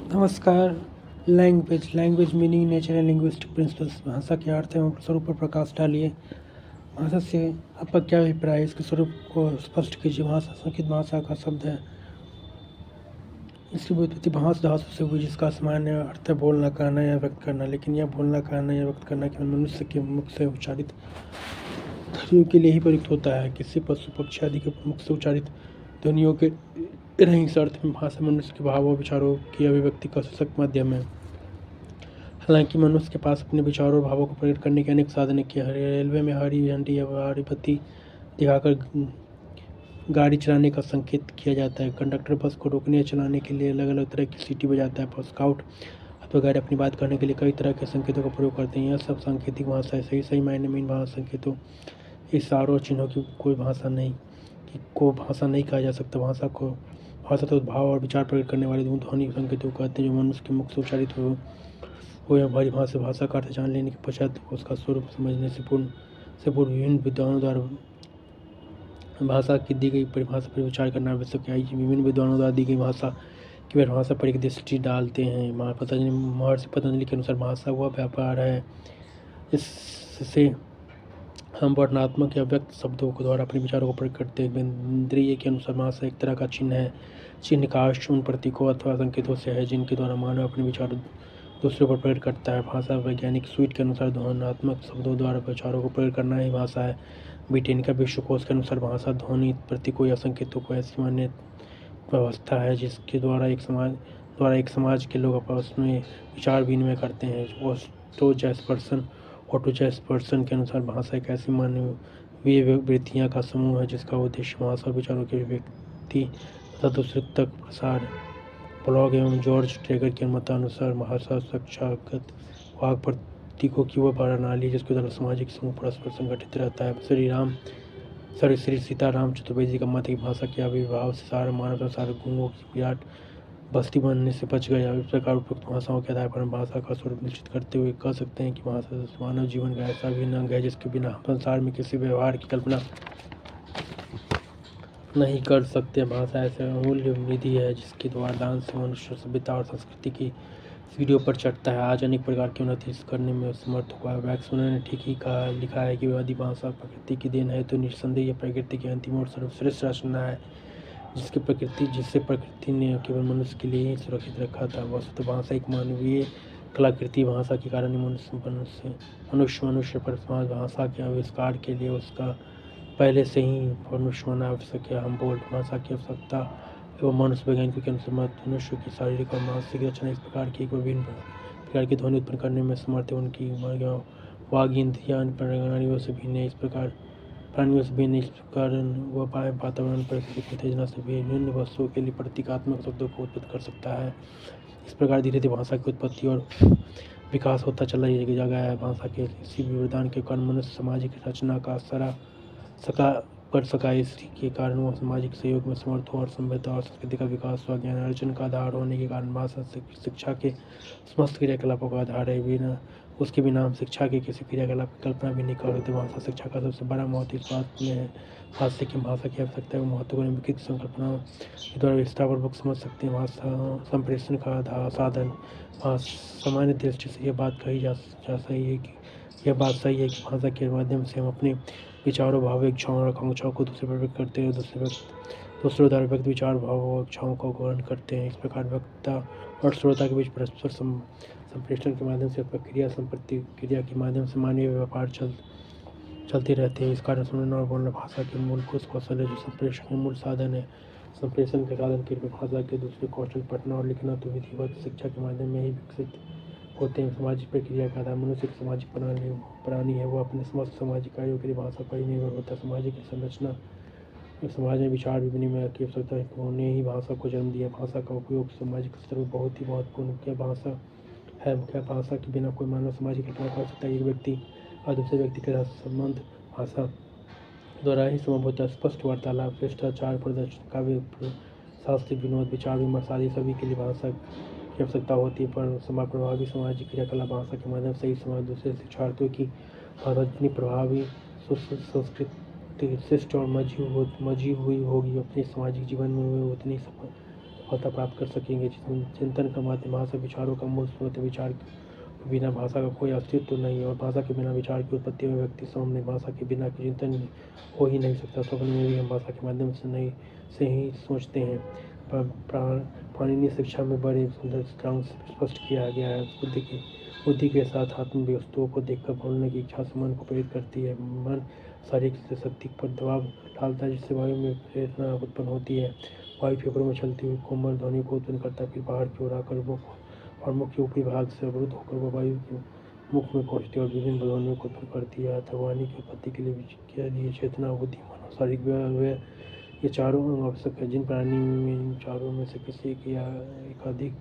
नमस्कार। Language meaning, nature and linguistic principles. भाषा के अर्थ एवं स्वरूप पर प्रकाश डालिए। भाषा से आपका क्या अभिप्राय है? इसके स्वरूप को स्पष्ट कीजिए। भाषा संस्कृत भाषा का शब्द है। इसकी व्युत्पत्ति भाष धातु से हुई, जिसका सामान्य अर्थ है बोलना, कहना या व्यक्त करना। लेकिन यह बोलना, कहना या व्यक्त करना केवल मनुष्य के मुख से उच्चारित ध्वनियों के लिए ही प्रयुक्त होता है। किसी पशु पक्षी आदि के मुख से उच्चारित ध्वनियों के नहीं। इस अर्थ में भाषा मनुष्य के भावों और विचारों की अभिव्यक्ति का सशक्त माध्यम है। हालांकि मनुष्य के पास अपने विचारों और भावों को प्रकट करने के अनेक साधन हैं। रेलवे में हरी झंडी या हरी बत्ती दिखाकर गाड़ी चलाने का संकेत किया जाता है। कंडक्टर बस को रोकने या चलाने के लिए अलग अलग तरह की सीटी बजाता है। स्काउट अथवा गाइड अपनी बात करने के लिए कई तरह के संकेतों का प्रयोग करते हैं। यह सब सांकेतिक भाषा है। सही मायने में इन भाषा संकेतों, इशारों, चिन्हों की कोई भाषा नहीं कहा जा सकता। भाषा तो भाव और विचार प्रकट करने वाले ध्वनि संकेतों को कहते हैं, जो मनुष्य के मुख से उच्चारित हो या भली भाषा का अर्थ जान लेने के पश्चात उसका स्वरूप समझने से पूर्व विभिन्न विद्वानों द्वारा भाषा की दी गई परिभाषा पर विचार करना आवश्यक है। विभिन्न विद्वानों द्वारा दी गई भाषा की परिभाषा पर एक दृष्टि डालते हैं। महर्षि पतंजलि के अनुसार भाषा वह व्यापार है जिससे हम वर्णनात्मक या व्यक्त शब्दों के द्वारा अपने विचारों को प्रकट करते हैं। बेंद्रिय के अनुसार भाषा एक तरह का चिन्ह है। चिन्ह का आश्रय उन प्रतीकों अथवा संकेतों से है जिनके द्वारा मानव अपने विचार दूसरों पर प्रकट करता है। भाषा वैज्ञानिक स्वीट के अनुसार ध्वन्यात्मक शब्दों द्वारा विचारों को प्रकट करना ही भाषा है। ब्रिटेनिका विश्वकोश के अनुसार भाषा ध्वनि, प्रतीकों या संकेतों को ऐसी मान्य व्यवस्था है जिसके द्वारा एक समाज के लोग आपस में विचार विनिमय करते हैं। ऑटो जैस्पर्सन के अनुसार भाषा एक ऐसी मानवीय वृत्तियाँ का समूह है जिसका उद्देश्य भाषा और विचारों के व्यक्ति तथा दूसरे तक प्रसार। ब्लॉग एवं जॉर्ज ट्रेगर के मतानुसार भाषा संख्यागत वाक प्रतीकों की वह प्रणाली जिसके द्वारा सामाजिक समूह परस्पर संगठित रहता है। श्री सीताराम चतुर्वेदी का मत है कि भाषा के आविर्भाव से सारा मानव संसार गूंगों की विराट बस्ती बनने से बच गया। इस प्रकार उपयुक्त भाषाओं के आधार पर हम भाषा का स्वरूप निश्चित करते हुए कह सकते हैं कि भाषा मानव जीवन का ऐसा भी अंग है जिसके बिना हम संसार में किसी व्यवहार की कल्पना नहीं कर सकते। भाषा ऐसे अमूल्य निधि है जिसके द्वारा से मनुष्य सभ्यता और संस्कृति की सीढ़ियों पर चढ़ता है। आज अनेक प्रकार की उन्नति करने में समर्थ हुआ है। वैक्सोनर ने ठीक ही लिखा है कि यदि भाषा प्रकृति की देन है तो निस्संदेह यह प्रकृति की अंतिम और सर्वश्रेष्ठ रचना है जिसे प्रकृति ने केवल मनुष्य के लिए ही सुरक्षित रखा था। वस्तुतः तो भाषा एक मानवीय कलाकृति। भाषा के कारण ही मनुष्य पर समाज। भाषा के आविष्कार के लिए उसका पहले से ही मनुष्य होना आवश्यक है। हम बोल्ट भाषा की आवश्यकता एवं मनुष्य वैज्ञानिकों के अनुसार मनुष्य की शारीरिक और मानसिक रचना इस प्रकार की विभिन्न प्रकार की ध्वनि उत्पन्न करने में समर्थ है। उनकी वाग इंद्रियां प्राणियों से भिन्न है। इस प्रकार वह वातावरण परिस्थिति उत्तेजना से विभिन्न वस्तुओं के लिए प्रतीकात्मक शब्दों को उत्पन्न कर सकता है। इस प्रकार धीरे धीरे भाषा की उत्पत्ति और विकास होता चला गया है। भाषा के इसी वरदान के कारण मनुष्य सामाजिक रचना का कर सका। इसी के कारण वह सामाजिक सहयोग में समर्थ हुआ और सभ्यता और संस्कृति का विकास हुआ। ज्ञान अर्जन का आधार होने के कारण भाषा शिक्षा के समस्त क्रियाकलापों का आधार है। उसके बिना हम शिक्षा के किसी क्रियाकलाप की कल्पना भी नहीं कर सकते। भाषा शिक्षा का सबसे बड़ा महत्व इस बात में है भाषा की आवश्यकता एवं महत्व को निम्नलिखित संकल्पनाओं के द्वारा विस्तारपूर्वक समझ सकते हैं। भाषा संप्रेषण का साधन। सामान्य दृष्टि से यह बात सही है कि भाषा के माध्यम से हम अपने विचारों, भावों, इच्छाओं और आकांक्षाओं को दूसरे पर व्यक्त करते हैं। दूसरों द्वारा व्यक्त विचार, भावों और इच्छाओं को ग्रहण करते हैं। इस प्रकार वक्ता और श्रोता के बीच परस्पर संप्रेषण के माध्यम से प्रतिक्रिया के माध्यम से मानवीय व्यापार चलते रहते हैं। इस कारण सुनना और बोलना भाषा के मूल कौशल है जो संप्रेषण के मूल साधन है। संप्रेषण के साधन के रूप में भाषा के दूसरे कौशल पढ़ना और लिखना तो विधिवत शिक्षा के माध्यम में ही विकसित होते हैं। सामाजिक प्रक्रिया का आधार मनुष्य की सामाजिक प्राणी है। वह अपने समस्त सामाजिक कार्यों के लिए भाषा पर ही निर्भर होता है। सामाजिक संरचना समाज में विचार विनिमय की आवश्यकता होने ही भाषा को जन्म दिया। भाषा का उपयोग सामाजिक स्तर पर बहुत ही महत्वपूर्ण क्या भाषा के बिना कोई मानव सामाजिक घटना कर सकता है। एक व्यक्ति और दूसरे व्यक्ति के साथ संबंध भाषा द्वारा ही संभव होता है। स्पष्ट वार्तालाप, शिष्टाचार प्रदर्शन, काव्य, शास्त्रीय विनोद, विचार विमर्श आदि सभी के लिए भाषा की आवश्यकता होती है। पर प्रभावी सामाजिक क्रियाकलाप भाषा के माध्यम से ही समाज दूसरे शिक्षार्थियों की भाषा जितनी प्रभावी, संस्कृत, शिष्ट और मजी हुई होगी अपने सामाजिक जीवन में वे उतनी सफलता प्राप्त कर सकेंगे। चिंतन का माध्यम भाषा विचारों का मूल स्रोत है। विचार के बिना भाषा का कोई अस्तित्व नहीं है और भाषा के बिना विचार की उत्पत्ति में व्यक्ति सामने भाषा के बिना चिंतन हो ही नहीं सकता। स्वप्न में भी हम भाषा के माध्यम से ही सोचते हैं। पाणिनि शिक्षा में बड़े सुंदर ढंग से स्पष्ट किया गया है। बुद्धि के साथ आत्म वस्तुओं को देखकर बोलने की इच्छा से मन को प्रेरित करती है। मन शारीरिक शक्ति पर दबाव डालता है जिससे वायु में प्रेरणा उत्पन्न होती है। वायु फेफड़ों में चलती हुई कोमल ध्वनि को उत्पन्न करता है। फिर बाहर की ओर आकर मुख के ऊपरी भाग से अवरुद्ध होकर वह वायु के मुख में पहुंचती है और विभिन्न ध्वनियों को उत्पन्न करती है। अतः वाणी की उत्पत्ति के लिए चेतना, बुद्धि, मन और शारीरिक ये चारों अंग आवश्यक है। जिन प्राणी में इन चारों में से किसी की या एकाधिक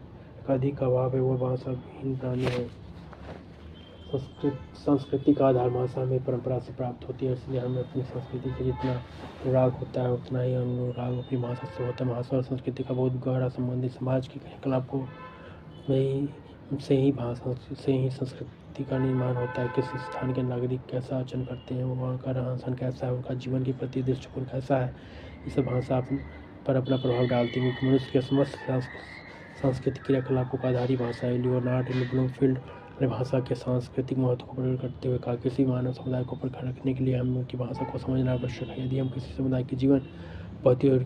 का अभाव है वह भाषाहीन प्राणी है। संस्कृति का आधार भाषा हमें परंपरा से प्राप्त होती है, इसलिए हमें अपनी संस्कृति से जितना अनुराग होता है उतना ही अनुराग अपनी भाषा से होता है। भाषा और संस्कृति का बहुत गहरा संबंध है। समाज के क्रियाकलापों से ही संस्कृति का निर्माण होता है। किसी स्थान के नागरिक कैसा आचरण करते हैं, वहाँ का रहन सहन कैसा है, उनका जीवन के प्रति दृष्टिकोण कैसा है, ये सब भाषा पर अपना प्रभाव डालती है। मनुष्य के समस्त सांस्कृतिक क्रियाकलापों का आधार ही भाषा है। लियोनार्ड ब्लूमफील्ड ने भाषा के सांस्कृतिक महत्व को प्रकट करते हुए कहा, किसी मानव समुदाय को प्रकट रखने के लिए हमें उनकी भाषा को समझना आवश्यक है। यदि हम किसी समुदाय के जीवन पद्धति और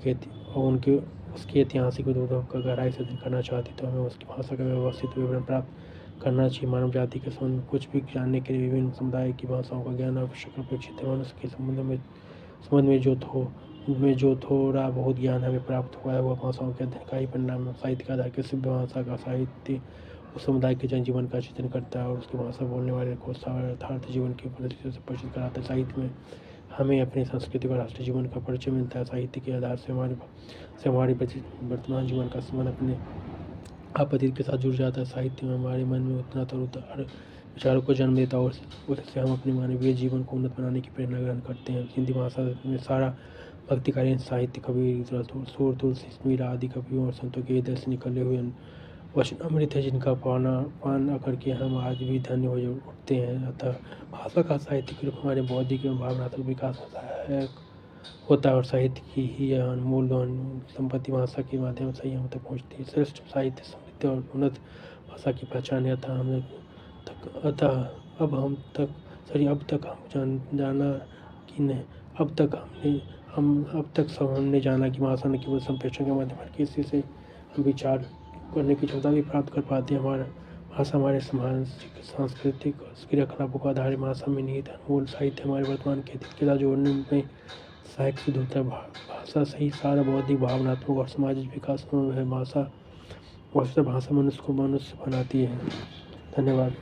उसके ऐतिहासिक उद्भव का गहराई से अध्ययन करना चाहते तो हमें उसकी भाषा का व्यवस्थित विवरण प्राप्त करना चाहिए। मानव जाति के संबंध में कुछ भी जानने के लिए विभिन्न समुदाय की भाषाओं का ज्ञान आवश्यक अपेक्षित है। मनुष्य के संबंध में जो थोड़ा बहुत ज्ञान हमें प्राप्त हुआ है वह भाषाओं के अध्ययन का ही परिणाम है। साहित्य का आधार किसी भी भाषा का साहित्य उस समुदाय के जनजीवन का चित्रण करता है और उसकी भाषा बोलने वाले को यथार्थ जीवन की परिस्थितियों से परिचित कराता है। साहित्य में हमें अपनी संस्कृति और राष्ट्रीय जीवन का परिचय मिलता है। साहित्य के आधार से हमारे वर्तमान जीवन का संबंध अपने आप अतीत के साथ जुड़ जाता है। साहित्य में हमारे मन में उतना उतार विचारों को जन्म देता है और उससे हम अपने मानवीय जीवन को उन्नत बनाने की प्रेरणा ग्रहण करते हैं। हिंदी भाषा में सारा भक्तिकालीन साहित्य कबीर, सूर, तुलसी, मीरा आदि कवियों और संतों के हृदय से निकले हुए वचन अमृत है, जिनका पान करके हम आज भी धन्य हो उठते हैं। अतः भाषा का साहित्यिक रूप हमारे बौद्धिक एवं भावनात्मक विकास होता है और साहित्य की ही अनमोल संपत्ति भाषा के माध्यम से ही हम तक पहुँचती है। श्रेष्ठ साहित्य समृद्ध और उन्नत भाषा की पहचान है। अब तक हमने जाना कि भाषा न केवल संप्रेषण के माध्यम बल्कि इसी से हम विचार करने की क्षमता भी प्राप्त कर पाते हैं। भाषा हमारे सामाजिक सांस्कृतिक क्रियाकलापों का आधार है। भाषा में निहित अनमोल साहित्य हमारे वर्तमान के किला जोड़ने में सहायक सिद्ध होता है। भाषा सही सारा बौद्धिक, भावनात्मक और सामाजिक विकास है। भाषा मनुष्य को मनुष्य बनाती है। धन्यवाद।